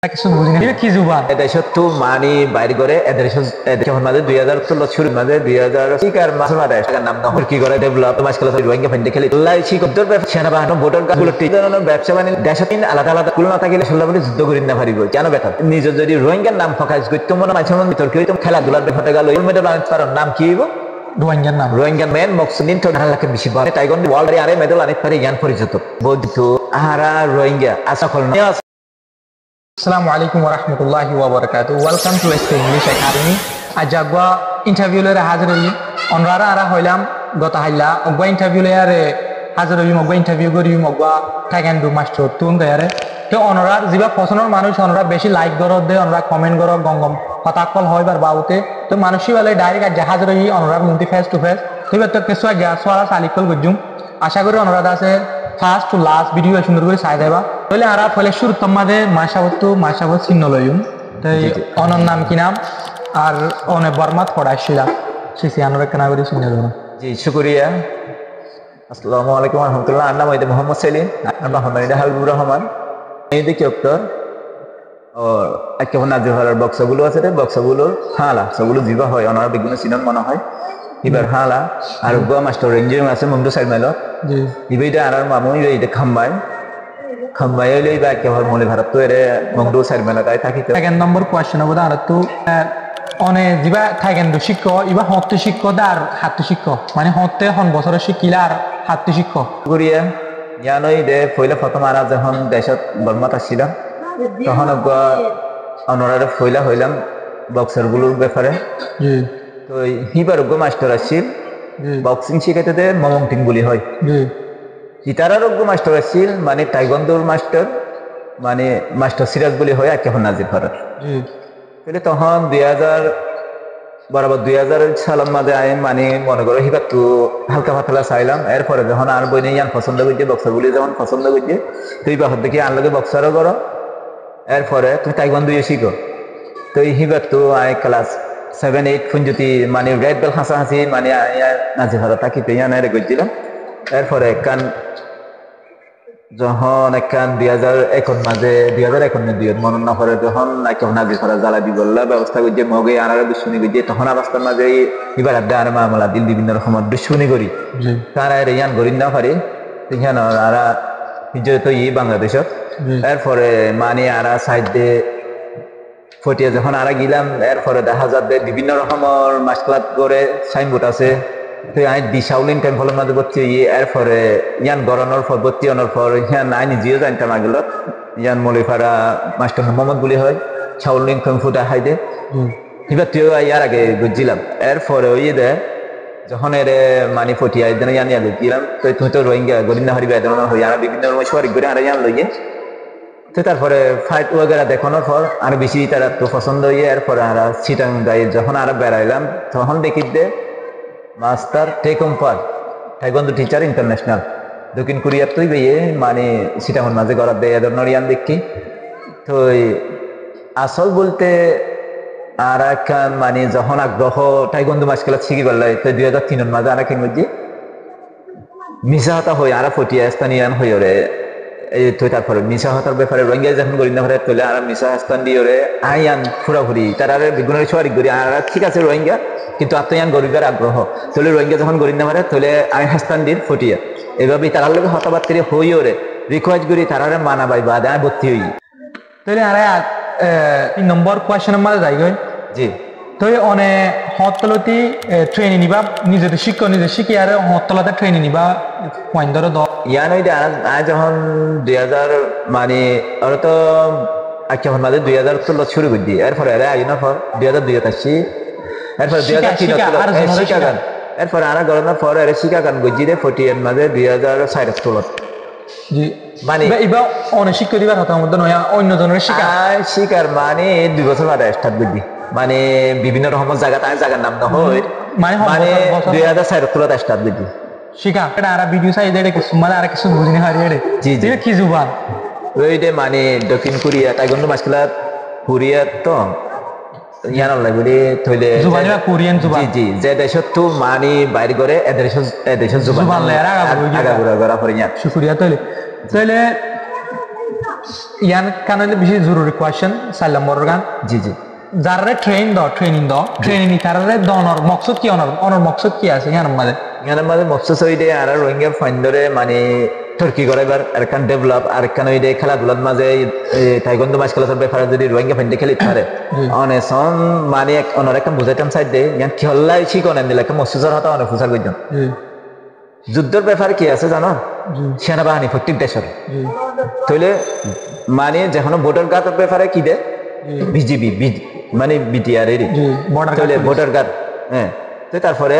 কিছু বুঝিনি কি জুবান এদেশত তো মানি বাইর করে এদেশের মাঝে 2016 শুরুর মাঝে 2000 শিকার মাসের মাঝে টাকার নাম না কি করে ডেভেলপ মাসকালা রোহিঙ্গা ফাইন্ডে খেলি লাই শিকদ্দর ব্যবসা সেনাবাহিনী ভোটার কার্ডগুলো ঠিক ধরনের ব্যবসা বাণিজ্য দেশাতীন আলাদা আলাদা কুল না থাকিলে সুল্লাবলি যুদ্ধ করি না পারিব কেন বেকার নিজে যদি রোহিঙ্গার নাম ফকাস করতে মনে মাঝে মধ্যে বিতর্ক হইতাম খেলাধুলার ব্যাপারটা গেল মেডেল আনতে পারো নাম কি হইব রোহিঙ্গার মেন মকসুদিন তো 10 লাখের বেশি পারে টাইগন ওয়ার্ল্ড আরে মেডেল আনতে পারে জ্ঞান পরিচিত বৌদ্ধ আহারা রোহিঙ্গা আশা করুন Assalamu alaikum warahmatullahi wabarakatuh. Welcome to SK English Academy. Ajagwa interview le hazir hoyi. Onrara ara hoilam gota haila. Ogwa interview le are hazir hoyi mogwa interview gori mogwa taekwondo master tun gayare. To onora jiba পছন্দের মানুষ onora বেশি like করো দে onora comment করো গঙ্গম হতাকল হইবার বাউতে তো মানুষই বলে direct আজ হাজির হই onora মুন্তি ফেস টু ফেস তো তো কিছু আগে সোয়ালা সালিকল গজুম আশা করি onora দাসে ফার্স্ট টু লাস্ট ভিডিও সুন্দর করে সাই দেবা তাহলে আরা ফলে শুরু তোমাদে মাশাবত চিহ্ন লইম তাই অনর নাম কি নাম আর অনে বর্মাত পড়াইছিলা সিসি আনরে কেনা করে চিহ্ন দেব জি শুকরিয়া আসসালামু আলাইকুম ওয়া রাহমাতুল্লাহ আন্না মাইদে মোহাম্মদ সেলিম আমরা হামাইদা হাবিবুর রহমান এই দেখি ডক্টর আর একেবারে নাজিহার বক্সগুলো আছে রে বক্সগুলো হালা সবগুলো জিবা হয় অনার বিগুণ সিনন মনে হয় এবার হালা আর গোয়া মাস্টার রেঞ্জিং আছে মুন্ডু সাইড মাইল জি ইবেইটা আর মামুই এইটা খাম্বাই হইলে বা একেবারে মনে ভারত তো এর মুন্ডু সাইড মাইল তাই থাকি সেকেন্ড নম্বর কোশ্চেন হবে আর তো অনে জিবা থাকেন্দ শিক্ষ ইবা হতে শিক্ষ আর হাত শিক্ষ মানে হতে হন বছরের শিখিলা আর হাত শিক্ষ করিয়া জানোই দে পয়লা প্রথম আর যখন দেশত বর্মাত আসছিলাম তখন অনরারে পয়লা হইলাম বক্সার গুলোর ব্যাপারে জি তো হিবার গো মাস্টার আসছিল বক্সিং শিখাইতে দে মমংটিং বলি হয় জি ইতারার গো মাস্টার আসছিল মানে টাইগন্ডোর মাস্টার মানে মাস্টার সিরাজ বলি হয় একেবারে নাজির ফারার জি তাহলে তখন 2000 সালের মাঝে আমি মানে মনে করো হিবার তো হালকা পাতলা চাইলাম এরপরে যখন আর বই নেই পছন্দ করছে বক্সার বলি যখন পছন্দ করছে তুই বাহর দেখি আনলগে বক্সারও করো এরপরে তুমি টাইগন্ডো শিখো তো হিবার তো আই ক্লাস 7-8 ফুঞ্জুতি মানে রেড বেল হাসাহাসি মানে নাজির ফারার থাকি তো ইয়ান এর করছিলাম এরপরে যখন 2001 মাঝে 2001 মনে না করে যখন কেউ নাজির ফারা জ্বালা দি বললা ব্যবস্থা করছে মগে আনারা দুশ্মনী করছে তখন অবস্থার মাঝে এবার আড্ডা আর মামলা দিল বিভিন্ন রকমের দুশ্মনী করি তারা ইয়ান করি না পারি এখান আরা নিজের তো বাংলাদেশত এরপরে মানে আরা সাইড দিয়ে ফটিয়া যখন আরা গিলাম এরপরে দেখা যাবে বিভিন্ন রকমের মাসক্লাত করে সাইনবোর্ড আছে তো আই দিশাউলিন টেম্পলের মাঝে ভর্তি এরপরে ইয়ান গরনের পর ভর্তি হওয়ার পর ইয়ান আই নিজেও জানতাম আগলত ইয়ান মলিফারা মাস্টার মোহাম্মদ বলি হয় শাউলিন কম্ফু দেখাই দে এবার তুইও ইয়ার আগে বুঝছিলাম এরপরে ওই দে যখন এর মানে ফটিয়া এদিন ইয়ান ইয়া গেছিলাম তো তুই তো রোহিঙ্গা গরিন্দা হারিবে এদিন হই আর বিভিন্ন সবাই করে আর ইয়ান লইয়ে তো তারপরে ফাইট ওয়াগেরা দেখানোর পর আর বেশি তারা তো পছন্দ হইয়ে এরপরে আর সিটাং গায়ে যখন আর বেড়াইলাম তখন দেখি দে মাস্টার টেকম্পার টাইকোয়ান্ডো টিচার ইন্টারন্যাশনাল দক্ষিণ কোরিয়ার তুই বেয়ে মানে সিটামন মাঝে গড়ার দেয় এদের নড়িয়ান দেখি তো আসল বলতে আর একখান মানে যখন আগ্রহ টাইকোয়ান্ডো মাস খেলা শিখি পারলাই তো 2003 মাঝে আর একখান বুঝি মিশা হতা হই আর ফটিয়া স্থানীয়ান হই ওরে এই তো তারপরে মিশা হতার ব্যাপারে রোহিঙ্গা যখন করি না পারে তাহলে আর মিশা স্থান দিয়ে ওরে আইয়ান ফুরাফুরি তার আর বেগুনের সোয়ারি করি আর ঠিক আছে রোহিঙ্গা কিন্তু আত্মীয়ান গরিবের আগ্রহ তাহলে রোহিঙ্গা যখন গরিব না পারে তাহলে আই হাস্তান দিন ফটিয়া এভাবেই তারার লোক হতাবাত্তি হই ওরে রিকোয়েস্ট করি তারারে মানা বাই বাদ আমি ভর্তি হই তাহলে আর 3 নম্বর কোয়েশ্চেনের মাঝে যাই গই জি তো অনে হতলতি ট্রেনিং নিবা নিজে শিখি আর হতলতে ট্রেনিং নিবা পয়েন্ট ধরো ইয়ান ওই আজ যখন 2000 মানে ওরা তো আজকের মাঝে 2016 শুরু করে দিই এরপরে আরে আইনা পর 2002 আসছি এরপর 2003 শিকাগান এরপর আর গরমের পর আরে শিকাগান গজিরে 40 মাঝে 2016 জি মানে এবার অনেক শিক্ষা দিবার হতার মধ্যে নয় অন্য জনের শিকার মানে 2 বছর বাদে স্টার্ট করবি মানে বিভিন্ন রকমের জায়গার নাম না হয় মানে 2016 স্টার্ট করবি শিখা এটা আর ভিডিও সাইড এর কিছু মানে আর কিছু বুঝিনি হারিয়ে রে জি জি কি জুবান ওইটা মানে দক্ষিণ কোরিয়া টাইগন্ডো মাসকেলা কোরিয়া তো ইয়ান লাগবে থইলে জুবান কোরিয়ান জুবান জি জি যে দেশত তো মানে বাইরে করে এদেশ জুবান লে আগা করা পড়িয়া শুকরিয়া তাইলে ইয়ান কারণে বেশি জরুরি কোয়েশ্চেন 4 নম্বর গান জি জি যারা ট্রেনিং তারারে দনর মকসদ কি অনর মকসদ কি আছে ইয়ান মাঝে মকসদ হইদে আর রোহিঙ্গা ফাইন্ডরে মানে তুর্কি গড়াইবার আর কান ডেভেলপ আর কান হইদে খেলাধুলার মাঝে তাইকন্দ মাছ খেলার ব্যাপারে যদি রোহিঙ্গা ফাইন্ডে খেলিতে পারে অনেক সন মানে অনর একটা বুঝাইতাম সাইড দে ইয়ান কি হল্লাই শিখনেন দিলে একটা মসজিদের হতা অনেক ফুসার গজন যুদ্ধের ব্যাপারে কি আছে জানো সেনাবাহিনী প্রত্যেক দেশের তাইলে মানে যখন ভোটার কার্ডের ব্যাপারে কি দে বিজিবি মানে বিটিআর এর ভোটার কার্ড হ্যাঁ তো তারপরে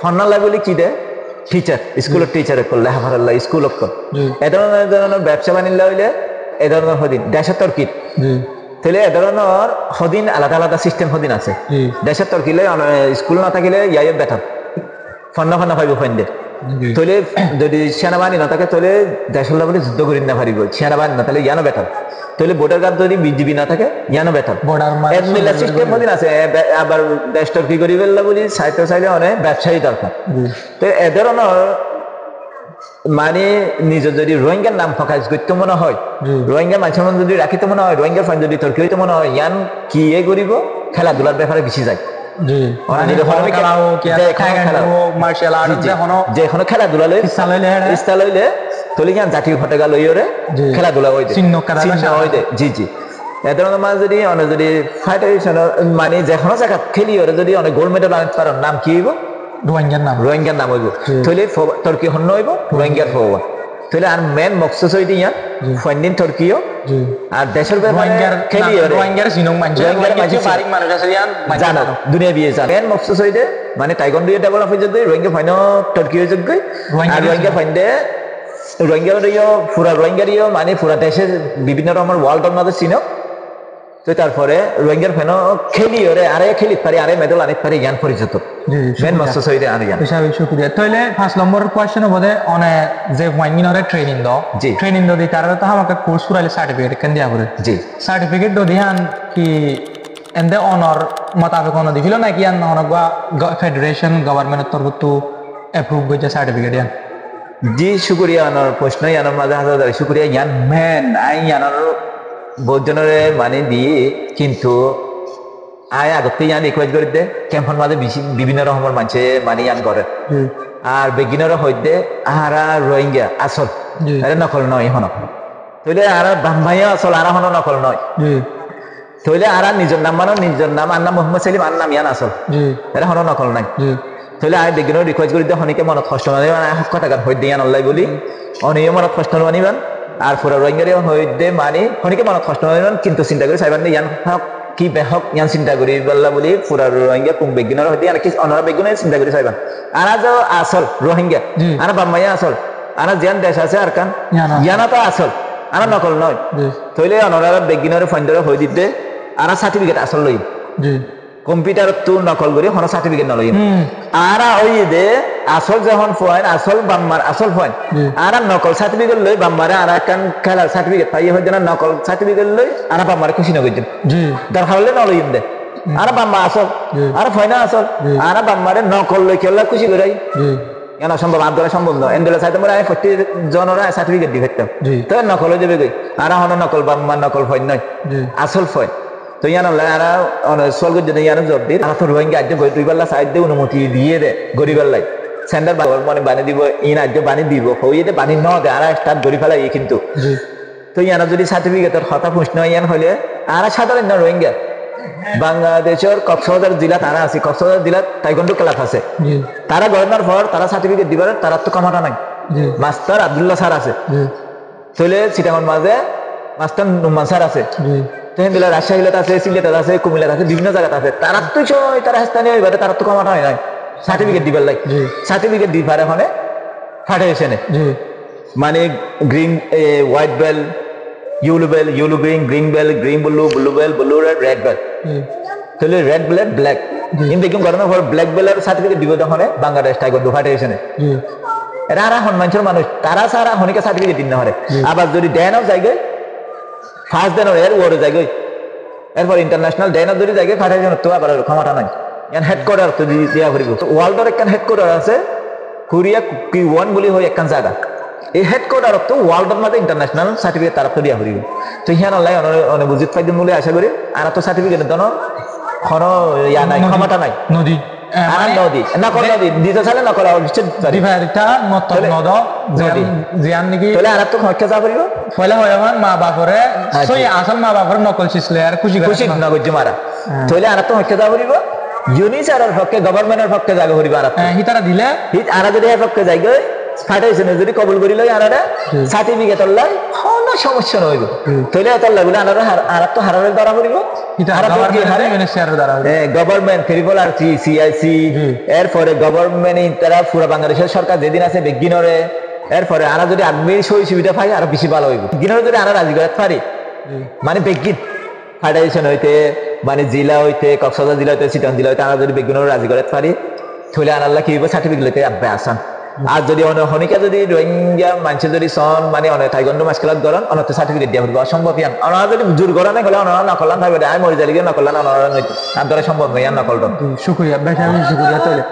ফন্নাল্লা বলি কি দে টিচার স্কুলের টিচারে করলে লেখাপড়াল্লা স্কুল কর এ ধরনের ব্যবসা বাণিজ্য হইলে এ ধরনের হদিন দেশের তর্কিত তাহলে এ ধরনের হদিন আলাদা আলাদা সিস্টেম হদিন আছে দেশের তর্কিলে স্কুল না থাকিলে ইয়াই বেটার ফন্না পাইব ফাইন্ডে তাহলে যদি সেনাবাহিনী না থাকে তাহলে দেশের বলে যুদ্ধ করি না পারিব সেনাবাহিনী না তাহলে ইয়ানো বেটার তাহলে ভোটার কার্ড যদি বিজিবি না থাকে ইয়ানো বেটার সিস্টেম হদিন আছে আবার দেশটার কি করি ফেললা বলি সাইতে চাইলে অনেক ব্যবসায়ী দরকার তো এ ধরনের মানে নিজের যদি রোহিঙ্গার নাম ফোকাস করতে মনে হয় রোহিঙ্গা মানুষের মধ্যে যদি রাখিতে মনে হয় রোহিঙ্গার ফাইন যদি তর্কি হইতে মনে হয় ইয়ান কি এ করিব খেলাধুলার ব্যাপারে বেশি যায় খেলাধুলা লইলে তলি জাতীয় পতাকা লইরে খেলাধুলা জি জি এ ধরনের মাঝে যদি অনেক যদি ফাইটার মানে যে কোনো জায়গা খেলি ওরা যদি অনেক গোল্ড মেডেল আনতে পারেন নাম কি হইব রোহিঙ্গার নাম হইব তৈলে তর্কি হন্য হইব রোহিঙ্গার হওয়া তৈলে আর মেন মকসদ হইতে ইয়ান ফাইন্ডিং তর্কিও আর দেশের খেলি জানো দুনিয়া বিয়ে জানো মেন মকসদ হইতে মানে টাইগন দিয়ে ডেভেলপ হয়ে যাবে রোহিঙ্গা ফাইন তর্কি হয়ে যাবে আর রোহিঙ্গা ফাইন্ডে রোহিঙ্গারিও পুরা রোহিঙ্গারিও মানে পুরা দেশের বিভিন্ন রকমের ওয়ার্ল্ডের মধ্যে চিনো তো তারপরে রোহিঙ্গার ফেন খেলি ওরে আরে খেলি পারি আরে মেডেল আনিত পারি জ্ঞান পরিচিত মেন মস্ত সইদে আর জ্ঞান শুকরিয়া তাইলে 5 নম্বর কোশ্চেন হবে অনে যে ওয়াইনিনরে ট্রেনিং দ দি তারা তো আমাকে কোর্স পুরালে সার্টিফিকেট কেন দিয়া করে জি সার্টিফিকেট দ দিহান কি এন্ডে অনর মোতাবেক অন দিছিল নাকি আন অনগা ফেডারেশন গভর্নমেন্ট তরফ তো অ্যাপ্রুভ গজা সার্টিফিকেট ইয়ান জি শুকরিয়া আনার প্রশ্ন আনার মাঝে হাজার শুকরিয়া জ্ঞান মেন আই আনার বহুজনের মানে দিয়ে কিন্তু আয় আগতে ইয়ান রিকোয়েস্ট করে দে ক্যাম্পের মাঝে বিভিন্ন রকমের মানুষে মানে ইয়ান করে আর বেগিনার হইতে আহারা রোহিঙ্গা আসল আরে নকল নয় হন তইলে আর বাম্বাইয়া আসল আর হন নকল নয় তইলে আর নিজের নাম মানে নিজের নাম আর নাম মোহাম্মদ সেলিম আর নাম ইয়ান আসল এরা হন নকল নাই তাহলে আয় বেগিনার রিকোয়েস্ট করে দে হনিকে মনত কষ্ট মানিবান কথাকার হইতে ইয়ান অল্লাই বলি অনিয়ে মনত কষ্ট মানিবান আর পুরা রোহিঙ্গারিও হইতে মানে হনিকে মনত কষ্ট মানিবান কিন্তু চিন্তা করে চাইবান ইয়ান কি বেহক ইয়ান চিন্তা করি বললা বলি পুরা রোহিঙ্গা কোন বেগিনার হইতে আর কি অনরা বেগিনার চিন্তা করে চাইবান আর যা আসল রোহিঙ্গা আর বাম্মাইয়া আসল আর যেন দেশ আছে আর কান ইয়ানা তো আসল আর নকল নয় তইলে অনরা বেগিনার ফাইন্ডার হই দিতে আর সার্টিফিকেট আসল লই কম্পিউটার তো নকল করি হন সার্টিফিকেট নলই আর ওই দে আসল যখন পয়েন্ট আসল বাম্মার আসল পয়েন্ট আর নকল সার্টিফিকেট লই বাম্মারে আর কান খেলার সার্টিফিকেট পাই হই না নকল সার্টিফিকেট লই আর বাম্মারে খুশি নগই দিন দরকার হলে নলই দে আর বাম্মা আসল আর ফাইনা আসল আর বাম্মারে নকল লই খেলা খুশি করাই কেন সম্ভব আদরে সম্ভব নয় এন্ডেলা সাইতে মোরা প্রতি জনরা সার্টিফিকেট দি ফেটতাম তো নকল হয়ে যাবে আর হন নকল বাম্মা নকল ফাইন নয় আসল ফাইন তো ইয়ান আর সলগ যদি ইয়ান জব দিই আর তো রোহিঙ্গা আজ দুইবেলা সাইড দিয়ে অনুমতি দিয়ে দে গরিবেল্লাই সেন্টার মানে বানিয়ে দিব ইন আজ বানিয়ে দিব হইতে বানিয়ে ন দে আর স্টার্ট গড়ি ফেলাই কিন্তু তো ইয়ান যদি সার্টিফিকেটের কথা প্রশ্ন ইয়ান হলে আর সাধারণ রোহিঙ্গা বাংলাদেশের কক্সবাজার জেলা তারা আছে কক্সবাজার জেলার তাইকন্ডু ক্লাব আছে তারা গড়নার পর তারা সার্টিফিকেট দিবার তারা তো কমাটা নাই মাস্টার আব্দুল্লাহ স্যার আছে তাহলে সিটাঙ্গন মাঝে মাস্টার নুমান স্যার আছে তেহেন্দিলা রাজশাহীতে আছে সিলেটে আছে কুমিল্লাতে আছে বিভিন্ন জায়গাতে আছে তারা তো তারা স্থানীয় এবারে তারা তো কমাটা হয় নাই সার্টিফিকেট দিবার লাগে সার্টিফিকেট দিবার এখানে ফেডারেশনে মানে green white belt yellow green green belt green blue belt blue red belt তাহলে রেড বেল ব্ল্যাক কিন্তু দেখুন ঘটনার পর ব্ল্যাক বেলের সার্টিফিকেট দিব তখন বাংলাদেশ টাইকন্ডো ফেডারেশনে এরা আর হন মানুষের মানুষ তারা সারা হনিকে সার্টিফিকেট দিন না হরে আবার যদি দেন অফ জায়গায় ফার্স্ট দেন এর ওর জায়গায় এরপর ইন্টারন্যাশনাল দেন অফ যদি জায়গায় ফেডারেশন তো আবার ক্ষমতা নাই ইয়ান হেডকোয়ার্টার তো দিয়া করিব ওয়ার্ল্ডের একখান হেডকোয়ার্টার আছে কোরিয়া কি ওয়ান বলি হয় একখান জায়গা এই হেডকোয়ার্টার তো ওয়ার্ল্ডের মাঝে ইন্টারন্যাশনাল সার্টিফিকেট তারা তো দিয়া করিব তো হিয়ান অনলাইন অনেক বুঝিত পাইদিন বলে আশা করি আর তো সার্টিফিকেট দেন কোনো ইয়া নাই ক্ষমতা নাই নদী আর নদী নকল নদী দিতে চাইলে নকল রিভারিটা মত নদ জিয়ান নাকি তাহলে আর তো খরচা যা করিব ফলে হয় আমার মা বাপরে সই আসল মা বাপরে নকল শিখলে আর খুশি খুশি না গজ্জ মারা তাহলে আর তো খরচা যা করিব ইউনিসারের পক্ষে গভর্নমেন্টের পক্ষে জায়গা করিব আর হিতারা দিলে আর যদি এর পক্ষে যাই গই ফাটাইছেন যদি কবুল করি লই আর সার্টিফিকেট লই কোনো সমস্যা নইব তাহলে এত লাগলে আর তো হারারের দ্বারা করিব গভর্নমেন্ট ট্রিপল আর সিআইসি এরপরে গভর্নমেন্ট তারা পুরো বাংলাদেশের সরকার যেদিন আছে বেগিনরে এরপরে আর যদি আদমি সই সুবিধা পাই আর বেশি ভালো হইব গিনরে যদি আর রাজি করতে পারি মানে বেগিন ফাটাইছেন হইতে মানে জেলা হইতে কক্সবাজার জেলা হইতে চিটাং জেলা হইতে আর যদি বেগিনরে রাজি করতে পারি তাহলে আল্লাহ কি হইব সার্টিফিকেট লইতে আব্বে আসান আর যদি অনেকে যদি রোহিঙ্গা মানুষ যদি সন মানে অনেক থাইগন্ড মাসকেলাত গরন অনেক সার্টিফিকেট দিয়া হইব অসম্ভব ইয়ান ওনারা যদি জোর গরনে হলে ওনারা নকলান থাকবে আমি মরে যাই নকলান ওনারা আর দ্বারা সম্ভব নয় নকল শুক্রিয়া বেশ শুক্রিয়া তাহলে